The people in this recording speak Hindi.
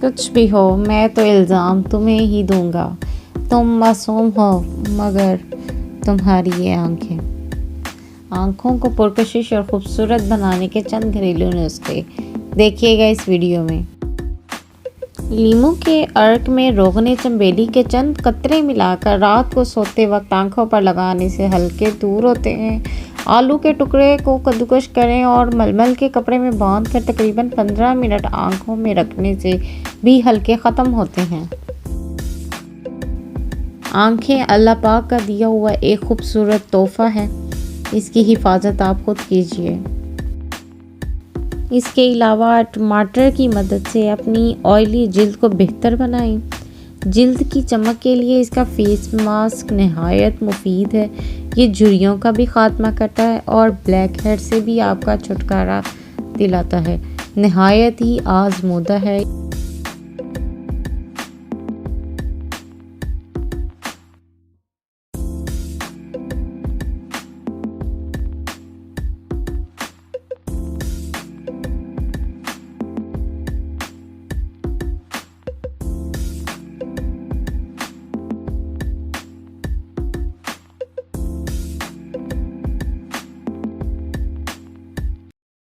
कुछ भी हो, मैं तो इल्ज़ाम तुम्हें ही दूंगा। तुम मासूम हो मगर तुम्हारी ये आँखों को पुरकशिश और ख़ूबसूरत बनाने के चंद घरेलू नुस्खे देखिएगा इस वीडियो में। लीमू के अर्क में रोगने चंबेली के चंद कतरे मिलाकर रात को सोते वक्त आंखों पर लगाने से हल्के दूर होते हैं। आलू के टुकड़े को कद्दूकस करें और मलमल के कपड़े में बांधकर तकरीबन 15 मिनट आंखों में रखने से भी हल्के ख़त्म होते हैं। आंखें अल्लाह पाक का दिया हुआ एक खूबसूरत तोहफ़ा है, इसकी हिफाजत आप खुद कीजिए। इसके अलावा टमाटर की मदद से अपनी ऑयली जिल्द को बेहतर बनाएं। जिल्द की चमक के लिए इसका फेस मास्क नहायत मुफीद है। ये झुर्रियों का भी खात्मा करता है और ब्लैक हेड से भी आपका छुटकारा दिलाता है। नहायत ही आजमूदा है।